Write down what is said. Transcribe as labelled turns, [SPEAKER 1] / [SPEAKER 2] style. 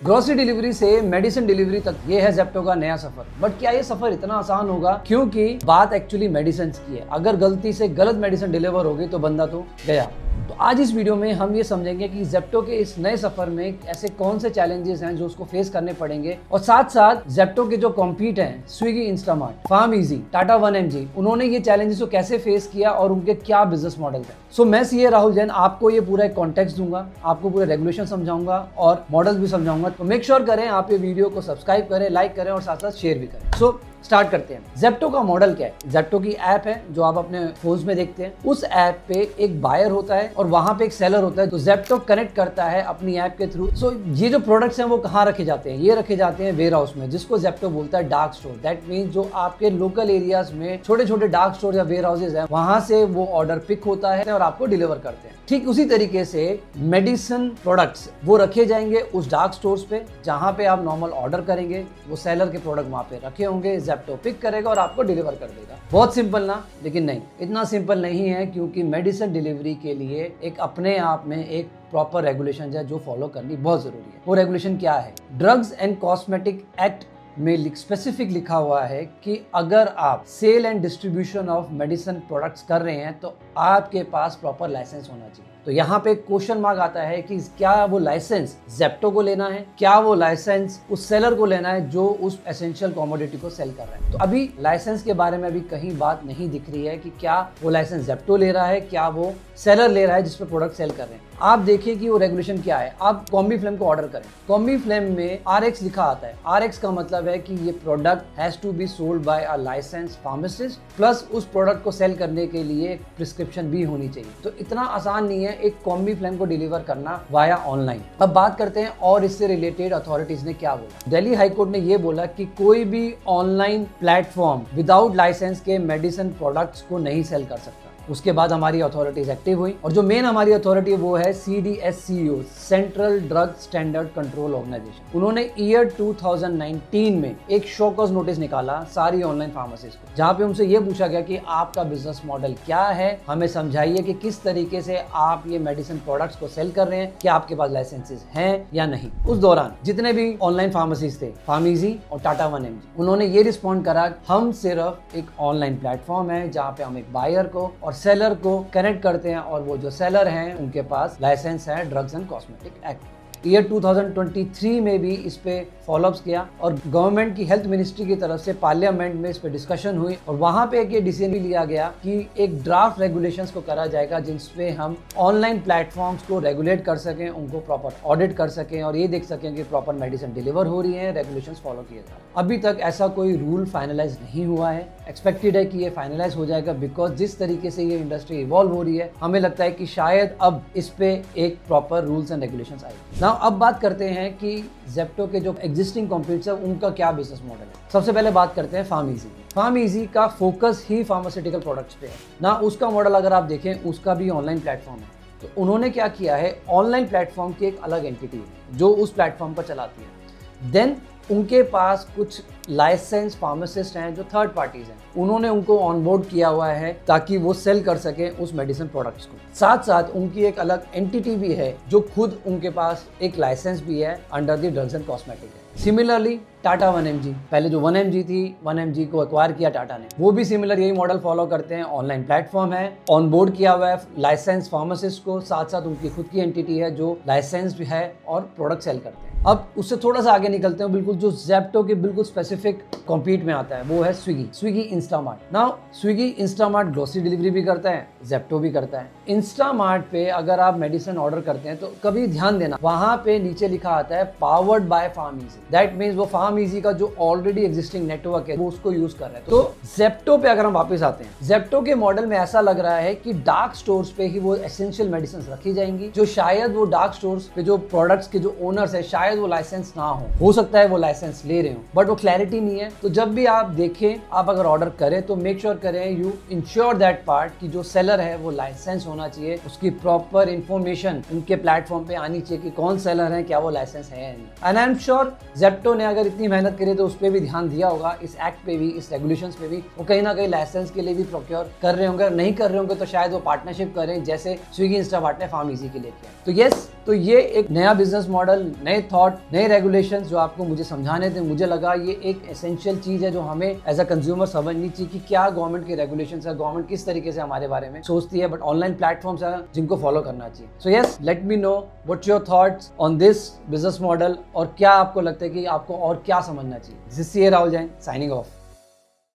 [SPEAKER 1] Grocery delivery से medicine delivery तक ये है ज़ेप्टो का नया सफर। बट क्या ये सफर इतना आसान होगा? क्योंकि बात एक्चुअली मेडिसिन की है। अगर गलती से गलत मेडिसिन डिलीवर हो गई तो बंदा तो गया। तो आज इस वीडियो में हम ये समझेंगे कि ज़ेप्टो के इस नए सफर में ऐसे कौन से चैलेंजेस हैं जो उसको फेस करने पड़ेंगे, और साथ साथ ज़ेप्टो के जो कॉम्पीट हैं Swiggy, Instamart, farm-easy, Tata 1mg, उन्होंने ये चैलेंजेस को कैसे फेस किया और उनके क्या बिजनेस मॉडल थे। सो मैं सीए राहुल जैन आपको ये पूरा एक कॉन्टेक्स्ट दूंगा, आपको पूरे रेगुलेशन समझाऊंगा और मॉडल्स भी समझाऊंगा। तो मेक श्योर करें आप ये वीडियो को सब्सक्राइब करें, लाइक करें और साथ साथ शेयर भी करें। सो स्टार्ट करते हैं। ज़ेप्टो का मॉडल क्या है? ज़ेप्टो की ऐप है जो आप अपने फोन्स में देखते हैं। उस ऐप पे एक बायर होता है और वहां पे एक सेलर होता है। तो ज़ेप्टो कनेक्ट करता है अपनी ऐप के थ्रू। सो ये जो प्रोडक्ट्स हैं वो कहाँ रखे जाते हैं? ये रखे जाते हैं वेयर हाउस में, जिसको ज़ेप्टो बोलता है डार्क स्टोर। दैट मीन्स जो आपके लोकल एरियाज में छोटे छोटे डार्क स्टोर या वेयर हाउसेज है, वहां से वो ऑर्डर पिक होता है और आपको डिलीवर करते हैं। ठीक उसी तरीके से मेडिसिन प्रोडक्ट्स वो रखे जाएंगे उस डार्क स्टोर्स पे, जहां पे आप नॉर्मल ऑर्डर करेंगे, वो सेलर के प्रोडक्ट वहां पे रखे होंगे, ज़ेप्टो पिक करेगा और आपको डिलीवर कर देगा। बहुत सिंपल ना? लेकिन नहीं, इतना सिंपल नहीं है, क्योंकि मेडिसिन डिलीवरी के लिए एक अपने आप में एक प्रॉपर रेगुलेशन है जो फॉलो करनी बहुत जरूरी है। वो रेगुलेशन क्या है? ड्रग्स एंड कॉस्मेटिक एक्ट में स्पेसिफिक लिखा हुआ है कि अगर आप sale and distribution of medicine products कर रहे हैं तो आपके पास प्रॉपर लाइसेंस होना चाहिए। तो यहाँ पे क्वेश्चन मार्क आता है कि क्या वो लाइसेंस ज़ेप्टो को लेना है, क्या वो लाइसेंस उस सेलर को लेना है जो उस एसेंशियल कमोडिटी को सेल कर रहा है। तो अभी लाइसेंस के बारे में अभी कहीं बात नहीं दिख रही है कि क्या वो लाइसेंस ज़ेप्टो ले रहा है, क्या वो सेलर ले रहा है जिस पे प्रोडक्ट सेल कर रहे हैं। आप देखिए कि वो रेगुलेशन क्या है। आप कॉम्बीफ्लेम को ऑर्डर करें, कॉम्बीफ्लेम में RX लिखा आता है। RX का मतलब है कि ये product has to be sold by a license pharmacist, plus उस प्रोडक्ट को सेल करने के लिए प्रिस्क्रिप्शन भी होनी चाहिए। तो इतना आसान नहीं है एक कॉम्बीफ्लेम को डिलीवर करना वाया ऑनलाइन। अब बात करते हैं और इससे रिलेटेड अथॉरिटीज ने क्या बोला। दिल्ली हाईकोर्ट ने ये बोला कि कोई भी ऑनलाइन प्लेटफॉर्म विदाउट लाइसेंस के मेडिसिन प्रोडक्ट्स को नहीं सेल कर सकता। उसके बाद हमारी अथॉरिटीज एक्टिव हुई, और जो मेन हमारी अथॉरिटी वो है CDSCO, central drug standard control organisation. उन्होंने ईयर 2019 में एक शो कॉज नोटिस निकाला सारी ऑनलाइन फार्मेसीज को, जहां पे उनसे ये पूछा गया कि आपका बिजनेस मॉडल क्या है, हमें समझाइए कि किस तरीके से आप ये मेडिसिन प्रोडक्ट्स को सेल कर रहे हैं, क्या आपके पास लाइसेंसेस हैं या नहीं। उस दौरान जितने भी ऑनलाइन फार्मेसीज थे, फार्म-ईजी और टाटा 1mg, उन्होंने ये रिस्पॉन्ड करा, हम सिर्फ एक ऑनलाइन प्लेटफॉर्म है जहाँ पे हम एक बायर को और सेलर को कनेक्ट करते हैं, और वो जो सेलर हैं उनके पास लाइसेंस है drugs and cosmetic act. Year 2023 में भी इस पे फॉलोअप्स किया, और गवर्नमेंट की हेल्थ मिनिस्ट्री की तरफ से पार्लियामेंट में इस पे डिस्कशन हुई, और वहां पे एक ये डिसीजन भी लिया गया कि एक ड्राफ्ट रेगुलेशंस को करा जाएगा जिसपे हम ऑनलाइन प्लेटफॉर्म्स को रेगुलेट कर सकें, उनको प्रॉपर ऑडिट कर सकें और ये देख सकें कि प्रॉपर मेडिसिन डिलीवर हो रही है, रेगुलेशंस फॉलो किए जा रहे हैं। अभी तक ऐसा कोई रूल फाइनलाइज नहीं हुआ है। एक्सपेक्टेड है कि ये फाइनलाइज हो जाएगा, बिकॉज जिस तरीके से ये इंडस्ट्री इवॉल्व हो रही है, हमें लगता है कि शायद अब इस पे एक प्रॉपर रूल्स एंड रेगुलेशंस आएंगे। अब बात करते हैं कि ज़ेप्टो के जो एग्जिस्टिंग कॉम्पिटिटर्स है उनका क्या बिजनेस मॉडल है। सबसे पहले बात करते हैं फार्म-ईजी। फार्म-ईजी का फोकस ही फार्मास्यूटिकल प्रोडक्ट्स पे है ना। उसका मॉडल अगर आप देखें, उसका भी ऑनलाइन प्लेटफॉर्म है। तो उन्होंने क्या किया है, ऑनलाइन प्लेटफॉर्म की एक अलग एंटिटी है जो उस प्लेटफॉर्म पर चलाती है। देन उनके पास कुछ लाइसेंस फार्मासिस्ट हैं जो थर्ड पार्टीज हैं, उन्होंने उनको ऑनबोर्ड किया हुआ है ताकि वो सेल कर सकें उस मेडिसिन प्रोडक्ट्स को। साथ साथ उनकी एक अलग एंटिटी भी है जो खुद उनके पास एक लाइसेंस भी है under the drugs and cosmetic है। सिमिलरली टाटा 1mg, पहले जो 1mg थी, 1mg को एक्वायर किया टाटा ने, वो भी सिमिलर यही मॉडल फॉलो करते हैं। ऑनलाइन प्लेटफॉर्म है, ऑनबोर्ड किया हुआ है लाइसेंस फार्मासिस्ट को, साथ साथ उनकी खुद की एंटिटी है जो लाइसेंस भी है और प्रोडक्ट सेल करते हैं। अब उससे थोड़ा सा आगे निकलते हैं, बिल्कुल जो ज़ेप्टो के बिल्कुल स्पेसिफिक कॉम्पीट में आता है वो है Swiggy, Instamart. Now Swiggy, Instamart grocery delivery भी करता है, ज़ेप्टो भी करता है। इंस्टामार्ट पे अगर आप मेडिसिन ऑर्डर करते हैं तो कभी ध्यान देना, वहां पे नीचे लिखा आता है powered by farm-easy. That means वो फार्म-ईजी का जो ऑलरेडी एग्जिस्टिंग नेटवर्क है वो उसको यूज कर रहे हैं। तो ज़ेप्टो पे अगर हम वापस आते हैं, ज़ेप्टो के मॉडल में ऐसा लग रहा है कि डार्क स्टोर्स पे ही वो एसेंशियल मेडिसिन रखी जाएंगी, जो शायद वो डार्क स्टोर्स पे जो प्रोडक्ट्स के जो ओनर्स है शायद वो लाइसेंस ना हो सकता है वो लाइसेंस ले रहे हो, बट वो क्लैरिटी नहीं है। तो जब भी आप देखें, आप अगर ऑर्डर करें तो मेक श्योर करें, यू इंश्योर दैट पार्ट कि जो सेलर है वो लाइसेंस होना चाहिए, उसकी प्रॉपर इंफॉर्मेशन उनके प्लेटफॉर्म पे आनी चाहिए कि कौन सेलर है, क्या वो लाइसेंस है या नहीं। And I am sure Zepto ने अगर इतनी मेहनत करी तो उस पर भी ध्यान दिया होगा, इस एक्ट पे भी, इस रेगुलेशंस पे भी। वो कहीं ना कहीं लाइसेंस के लिए भी प्रोक्योर कर रहे होंगे, नहीं कर रहे होंगे तो शायद वो पार्टनरशिप करें, जैसे स्विगी, इंस्टामार्ट ने फार्म-ईजी के लिए किया। तो यस, तो ये एक नया बिजनेस मॉडल, नए थॉट, नए रेगुलेशंस जो आपको मुझे समझाने थे, मुझे लगा ये एक एसेंशियल चीज है जो हमें एज अ कंज्यूमर समझनी चाहिए कि क्या गवर्नमेंट के रेगुलेशंस है, गवर्नमेंट किस तरीके से हमारे बारे में सोचती है, बट ऑनलाइन प्लेटफॉर्म्स है जिनको फॉलो करना चाहिए। So yes, let me know what's your thoughts on this business model और क्या आपको लगता है कि आपको और क्या समझना चाहिए। This is C Rahul Jain signing of.